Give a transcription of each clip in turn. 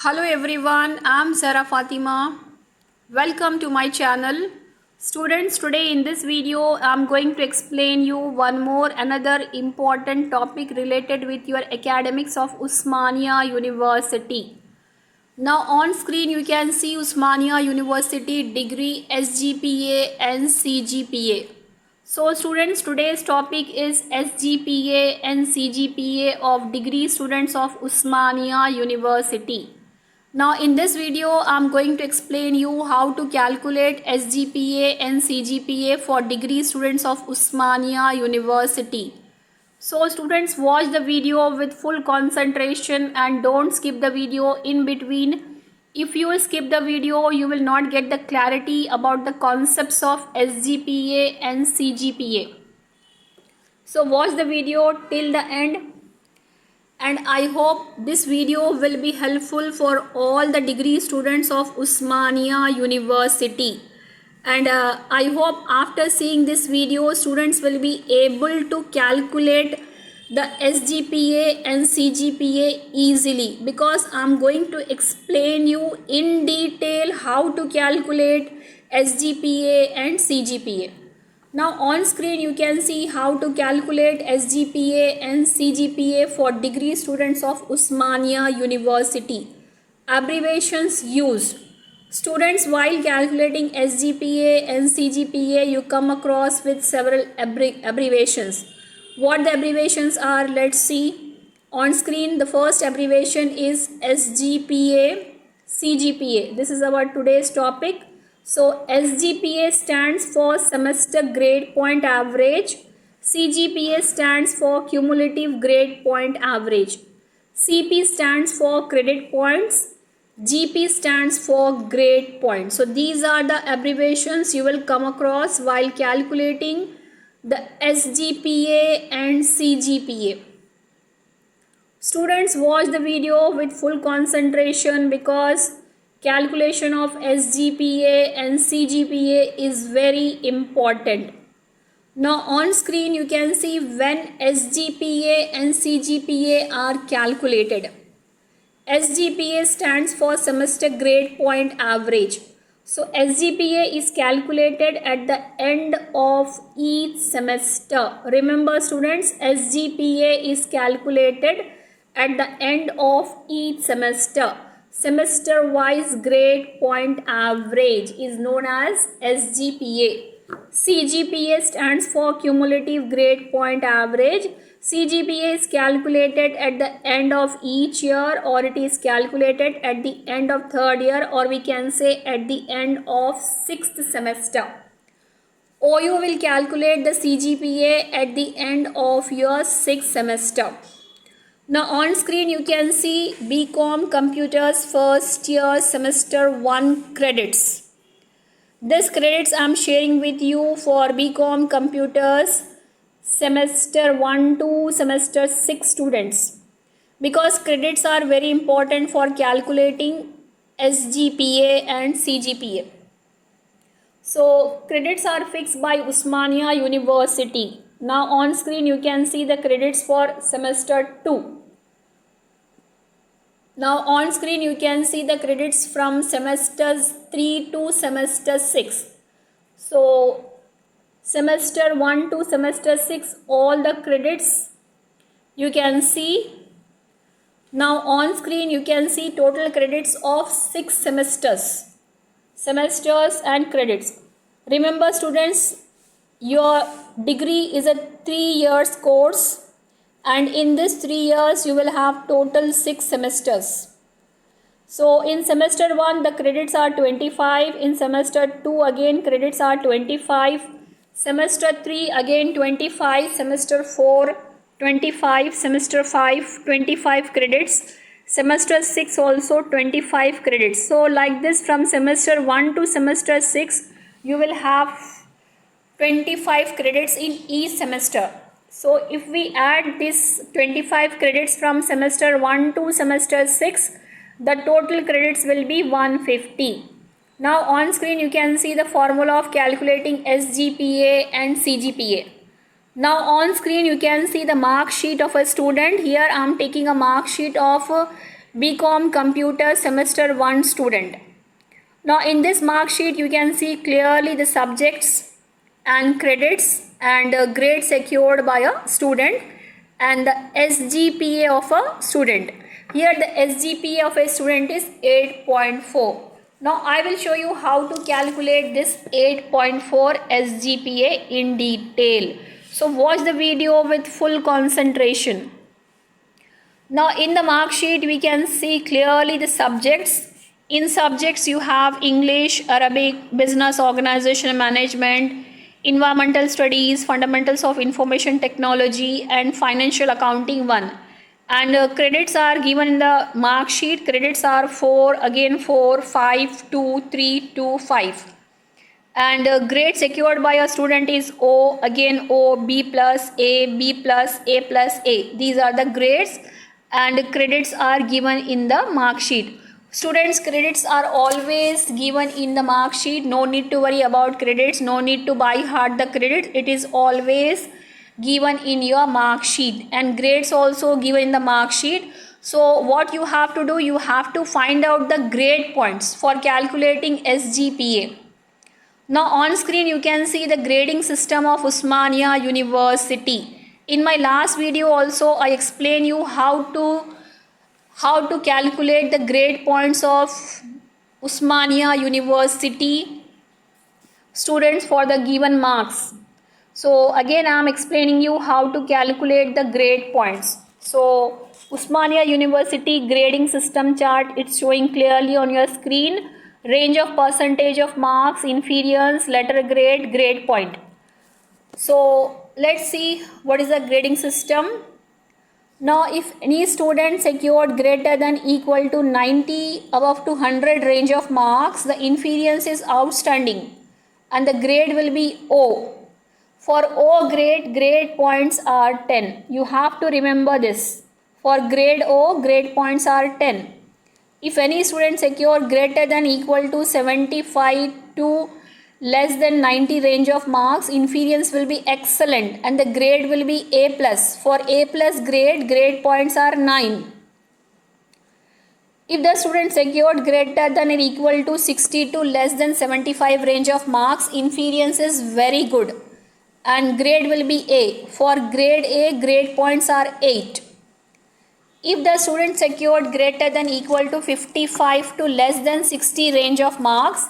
Hello everyone, I'm Sarah Fatima. Welcome to my channel. Students, today in this video I'm going to explain you another important topic related with your academics of Osmania University. Now on screen you can see Osmania University degree, SGPA and CGPA. So students, today's topic is SGPA and CGPA of degree students of Osmania University. Now in this video I'm going to explain you how to calculate SGPA and CGPA for degree students of Osmania University. So students, watch the video with full concentration and don't skip the video in between. If you skip the video, you will not get the clarity about the concepts of SGPA and CGPA. So watch the video till the end. And I hope this video will be helpful for all the degree students of Osmania University. And I hope after seeing this video, students will be able to calculate the SGPA and CGPA easily, because I am going to explain you in detail how to calculate SGPA and CGPA. Now on screen you can see how to calculate SGPA and CGPA for degree students of Osmania University. Abbreviations used. Students, while calculating SGPA and CGPA, you come across with several abbreviations. What the abbreviations are, let's see. On screen, the first abbreviation is SGPA, CGPA. This is our today's topic. So SGPA stands for semester grade point average. CGPA stands for cumulative grade point average. CP stands for credit points. GP stands for grade point. So these are the abbreviations you will come across while calculating the SGPA and CGPA. Students, watch the video with full concentration, because calculation of SGPA and CGPA is very important. Now on screen you can see when SGPA and CGPA are calculated. SGPA stands for semester grade point average. So SGPA is calculated at the end of each semester. Remember students, SGPA is calculated at the end of each semester. Semester wise grade point average is known as SGPA. CGPA stands for cumulative grade point average. CGPA is calculated at the end of each year, or it is calculated at the end of third year, or we can say at the end of sixth semester. OU will calculate the CGPA at the end of your sixth semester. Now on screen you can see BCom Computers first year semester 1 credits. This credits I am sharing with you for BCom Computers semester 1 to semester 6 students, because credits are very important for calculating SGPA and CGPA. So credits are fixed by Osmania University. Now on screen you can see the credits for semester 2. Now on screen you can see the credits from semesters 3 to semester 6. So semester 1 to semester 6, all the credits you can see. Now on screen you can see total credits of 6 semesters and credits. Remember students, your degree is a 3 years course, and in this 3 years you will have total 6 semesters. So in semester 1 the credits are 25, in semester 2 again credits are 25, semester 3 again 25, semester 4 25, semester 5 25 credits, semester 6 also 25 credits. So like this, from semester 1 to semester 6 you will have 25 credits in each semester. So if we add this 25 credits from semester 1 to semester 6, the total credits will be 150. Now on screen you can see the formula of calculating SGPA and CGPA. Now on screen you can see the mark sheet of a student. Here I am taking a mark sheet of BCom Computer Semester 1 student. Now in this mark sheet you can see clearly the subjects and credits and grade secured by a student and the SGPA of a student. Here the SGPA of a student is 8.4. Now I will show you how to calculate this 8.4 SGPA in detail. So watch the video with full concentration. Now in the mark sheet we can see clearly the subjects. In subjects you have English, Arabic, Business, Organization Management, Environmental Studies, Fundamentals of Information Technology and Financial Accounting 1. And credits are given in the mark sheet. Credits are 4, again 4, 5, 2, 3, 2, 5. And grade secured by a student is O, again O, B plus, B plus, A plus, A. These are the grades and credits are given in the mark sheet. Students, credits are always given in the mark sheet. No need to worry about credits. No need to buy hard the credit. It is always given in your mark sheet, and grades also given in the mark sheet. So what you have to do, you have to find out the grade points for calculating SGPA. Now on screen you can see the grading system of Osmania University. In my last video also I explain you how to calculate the grade points of Osmania University students for the given marks. So again I am explaining you how to calculate the grade points. So Osmania University grading system chart, it's showing clearly on your screen. Range of percentage of marks, inferiors, letter grade, grade point. So let's see what is the grading system. Now if any student secured greater than equal to 90 above to 100 range of marks, the inferiors is outstanding and the grade will be O. For O grade, grade points are 10. You have to remember this. For grade O, grade points are 10. If any student secured greater than equal to 75 to less than 90 range of marks, inferiors will be excellent and the grade will be A plus. For A plus grade, grade points are 9. If the student secured greater than or equal to 60 to less than 75 range of marks, inferiors is very good and grade will be A. For grade A, grade points are 8. If the student secured greater than equal to 55 to less than 60 range of marks,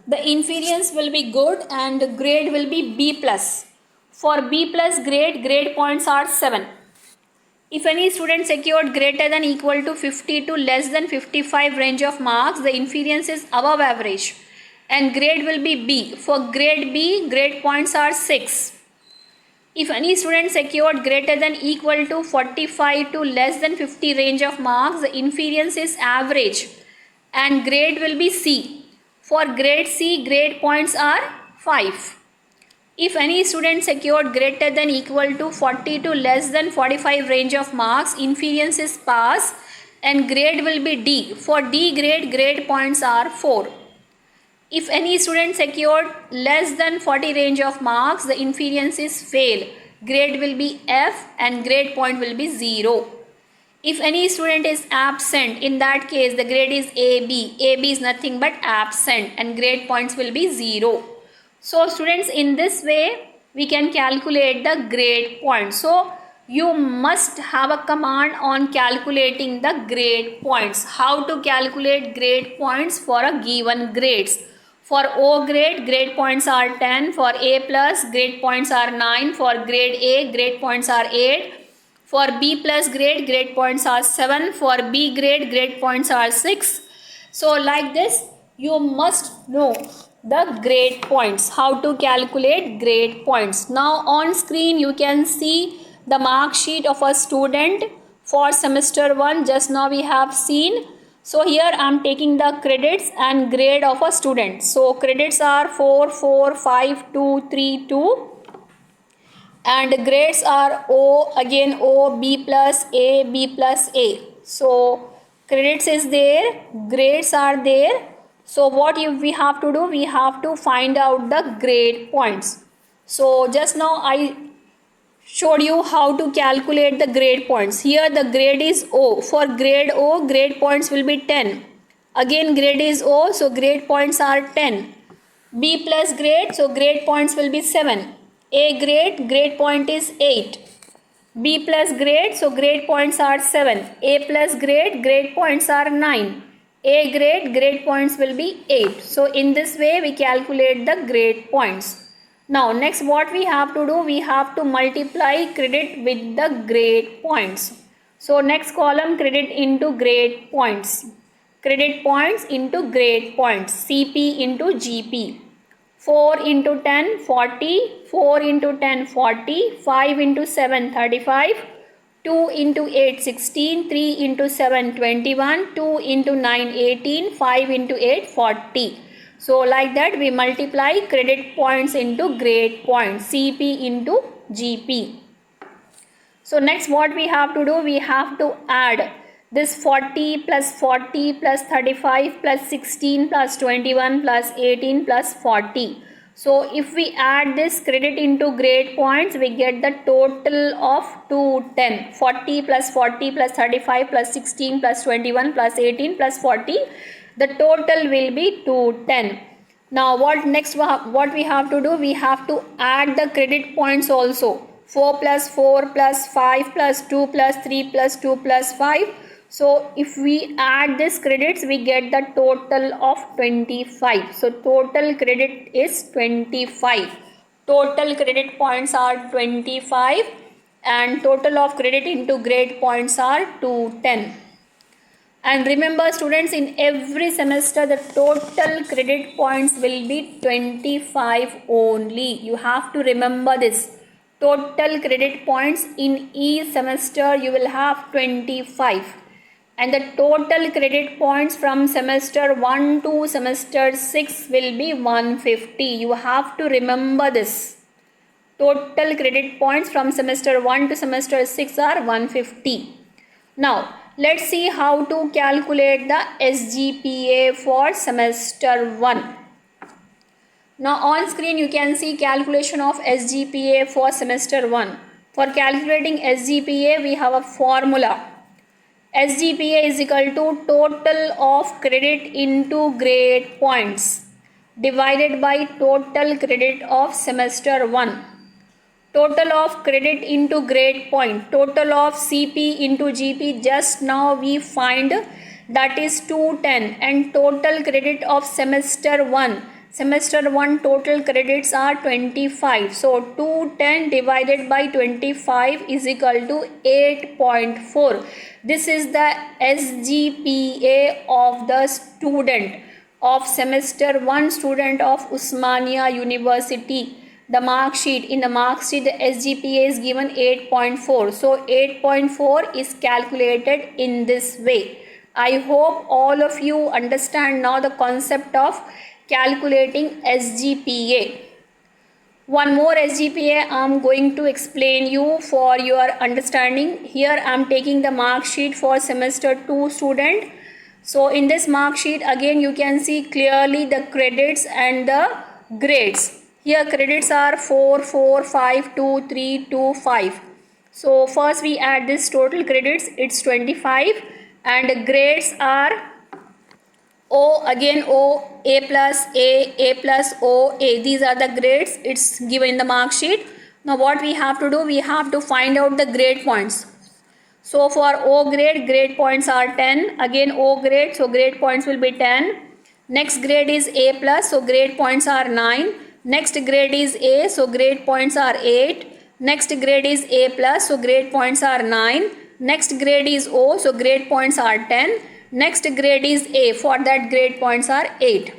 the inferiors will be good and grade will be B plus. For B plus grade, grade points are 7. If any student secured greater than equal to 50 to less than 55 range of marks, the inferiors is above average and grade will be B. For grade B, grade points are 6. If any student secured greater than equal to 45 to less than 50 range of marks, the inferiors is average and grade will be C. For grade C, grade points are 5. If any student secured greater than equal to 40 to less than 45 range of marks, inferiors is pass and grade will be D. For D grade, grade points are 4. If any student secured less than 40 range of marks, the inferiors is fail. Grade will be F and grade point will be 0. If any student is absent, in that case the grade is AB. AB is nothing but absent and grade points will be 0. So students, in this way we can calculate the grade points. So you must have a command on calculating the grade points. How to calculate grade points for a given grades. For O grade, grade points are 10. For A plus, grade points are 9. For grade A, grade points are 8. For B plus grade, grade points are 7. For B grade, grade points are 6. So like this, you must know the grade points. How to calculate grade points. Now on screen, you can see the mark sheet of a student for semester 1. Just now we have seen. So here I am taking the credits and grade of a student. So credits are 4, 4, 5, 2, 3, 2. And grades are O, again O, B plus, A, B plus, A. So credits is there, grades are there. So what we have to do? We have to find out the grade points. So just now I showed you how to calculate the grade points. Here the grade is O. For grade O, grade points will be 10. Again grade is O, so grade points are 10. B plus grade, so grade points will be 7. A grade, grade point is 8. B plus grade, so grade points are 7. A plus grade, grade points are 9. A grade, grade points will be 8. So in this way we calculate the grade points. Now next what we have to do, we have to multiply credit with the grade points. So next column, credit into grade points. Credit points into grade points. CP into GP. 4 into 10, 40. 4 into 10, 40. 5 into 7, 35. 2 into 8, 16. 3 into 7, 21. 2 into 9, 18. 5 into 8, 40. So like that we multiply credit points into grade points, CP into GP. So next what we have to do, we have to add this 40 plus 40 plus 35 plus 16 plus 21 plus 18 plus 40. So if we add this credit into grade points, we get the total of 210. 40 plus 40 plus 35 plus 16 plus 21 plus 18 plus 40. The total will be 210. Now what we have to do, we have to add the credit points also. 4 plus 4 plus 5 plus 2 plus 3 plus 2 plus 5. So if we add these credits, we get the total of 25. So total credit is 25. Total credit points are 25 and total of credit into grade points are 210. And remember students, in every semester the total credit points will be 25 only. You have to remember this. Total credit points in each semester you will have 25. And the total credit points from semester 1 to semester 6 will be 150. You have to remember this. Total credit points from semester 1 to semester 6 are 150. Now let's see how to calculate the SGPA for semester 1. Now on screen you can see calculation of SGPA for semester 1. For calculating SGPA we have a formula. SGPA is equal to total of credit into grade points divided by total credit of semester 1. Total of credit into grade point, total of CP into GP, just now we find, that is 210, and total credit of semester 1. Semester 1 total credits are 25. So 210 divided by 25 is equal to 8.4. This is the SGPA of the student of semester 1, student of Osmania University. The mark sheet, in the mark sheet the SGPA is given 8.4. So 8.4 is calculated in this way. I hope all of you understand now the concept of calculating SGPA. One more SGPA I am going to explain you for your understanding. Here I am taking the mark sheet for semester 2 student. So in this mark sheet again you can see clearly the credits and the grades. Here credits are 4, 4, 5, 2, 3, 2, 5. So first we add this total credits, it's 25, and grades are O, again O, A plus A plus O, A. These are the grades, it's given in the mark sheet. Now what we have to do, we have to find out the grade points. So for O grade, grade points are 10. Again O grade, so grade points will be 10. Next grade is A plus, so grade points are 9. Next grade is A, so grade points are 8. Next grade is A plus, so grade points are 9. Next grade is O, so grade points are 10. Next grade is A, for that grade points are 8.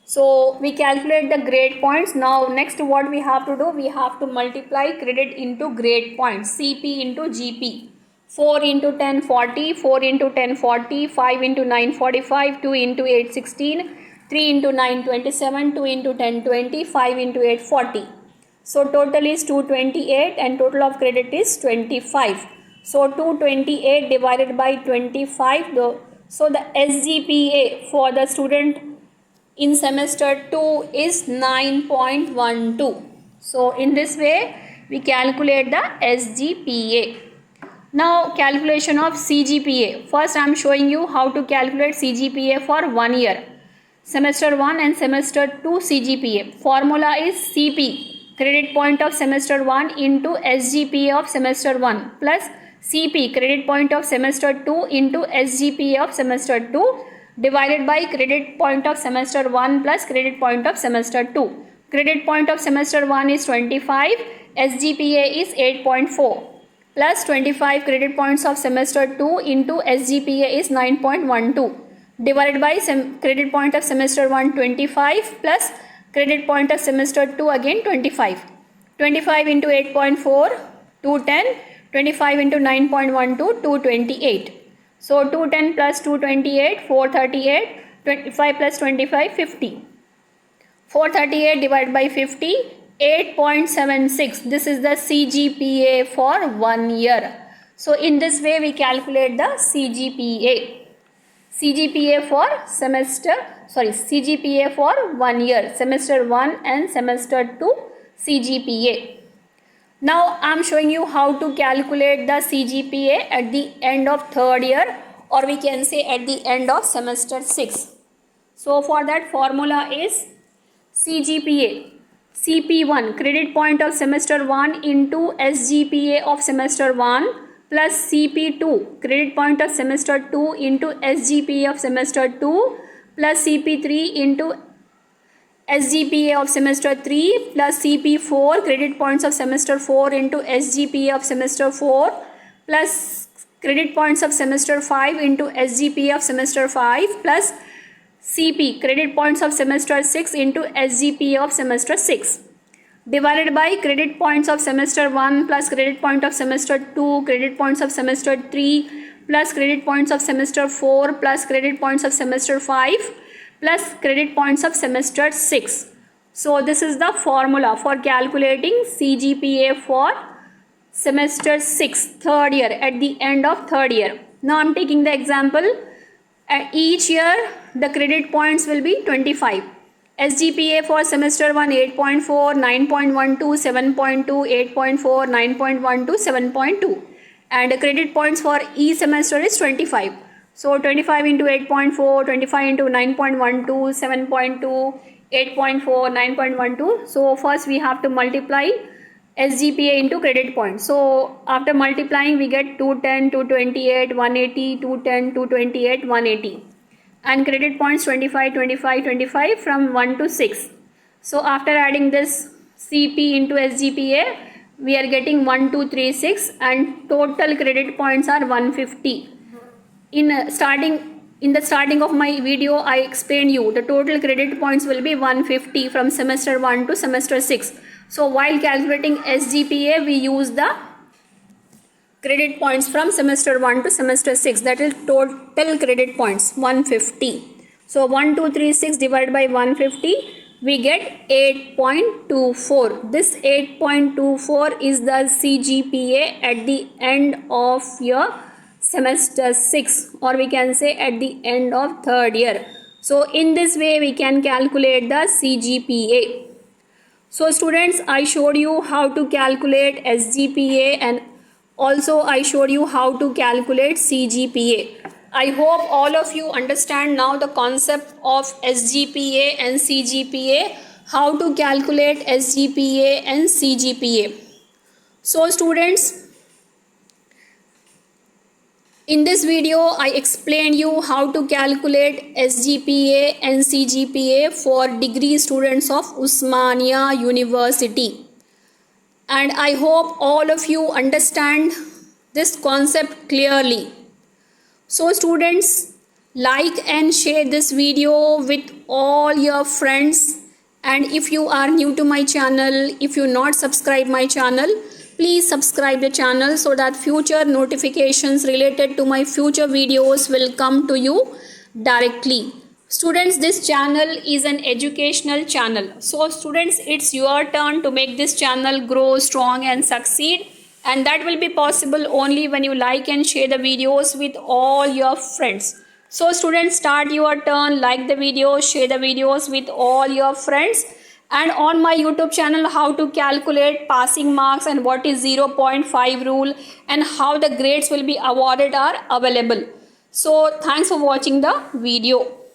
So we calculate the grade points. Now next what we have to do, we have to multiply credit into grade points, CP into GP. 4 into 10, 40, 4 into 10, 40, 5 into 9, 45, 2 into 8, 16, 3 into 9, 27, 2 into 10, 20, 5 into 8, 40. So total is 228 and total of credit is 25. So 228 divided by 25. So the SGPA for the student in semester 2 is 9.12. So in this way we calculate the SGPA. Now calculation of CGPA. First I am showing you how to calculate CGPA for 1 year. Semester 1 and semester 2 CGPA. Formula is CP, credit point of semester 1 into SGPA of semester 1 plus CP, credit point of semester 2 into SGPA of semester 2 divided by credit point of semester 1 plus credit point of semester 2. Credit point of semester 1 is 25, SGPA is 8.4 plus 25 credit points of semester 2 into SGPA is 9.12 divided by credit point of semester 1 25 plus credit point of semester 2 again 25. 25 into 8.4 210, 25 into 9.12 228. So 210 plus 228 438, 25 plus 25 50. 438 divided by 50 8.76. This is the CGPA for 1 year. So in this way we calculate the CGPA. CGPA for CGPA for 1 year, semester 1 and semester 2 CGPA. Now I am showing you how to calculate the CGPA at the end of 3rd year, or we can say at the end of semester 6. So for that formula is CGPA. CP1, credit point of semester 1 into SGPA of semester 1 plus CP2, credit point of semester 2 into SGPA of semester 2 plus CP3 into SGPA of semester 3 plus CP4, credit points of semester 4 into SGPA of semester 4 plus credit points of semester 5 into SGPA of semester 5 plus CP, credit points of semester 6 into SGPA of semester 6 divided by credit points of semester 1 plus credit point of semester 2, credit points of semester 3 plus credit points of semester 4 plus credit points of semester 5 plus credit points of semester 6. So this is the formula for calculating CGPA for semester 6, 3rd year, at the end of 3rd year. Now I am taking the example. Each year the credit points will be 25. SGPA for semester 1 8.4, 9.12, 7.2, 8.4, 9.12, 7.2, and the credit points for each semester is 25. So 25 into 8.4, 25 into 9.12, 7.2, 8.4, 9.12. So first we have to multiply SGPA into credit points. So after multiplying we get 210, 228, 180, 210, 228, 180. And credit points 25, 25, 25 from 1 to 6. So after adding this CP into SGPA, we are getting 1, 2, 3, 6, and total credit points are 150. In the starting of my video, I explained you the total credit points will be 150 from semester 1 to semester 6. So while calculating SGPA, we use the credit points from semester 1 to semester 6, that is total credit points 150. So 1, 2, 3, 6 divided by 150, we get 8.24. This 8.24 is the CGPA at the end of your semester 6, or we can say at the end of 3rd year. So in this way we can calculate the CGPA. So students, I showed you how to calculate SGPA and also I showed you how to calculate CGPA. I hope all of you understand now the concept of SGPA and CGPA, how to calculate SGPA and CGPA. So students, in this video I explained you how to calculate SGPA and CGPA for degree students of Osmania University. And I hope all of you understand this concept clearly. So students, like and share this video with all your friends, and if you are new to my channel, if you not subscribe my channel, please subscribe the channel so that future notifications related to my future videos will come to you directly. Students, this channel is an educational channel. So students, it's your turn to make this channel grow strong and succeed. And that will be possible only when you like and share the videos with all your friends. So students, start your turn, like the video, share the videos with all your friends. and on my YouTube channel how to calculate passing marks and what is 0.5 rule and how the grades will be awarded are available. So thanks for watching the video.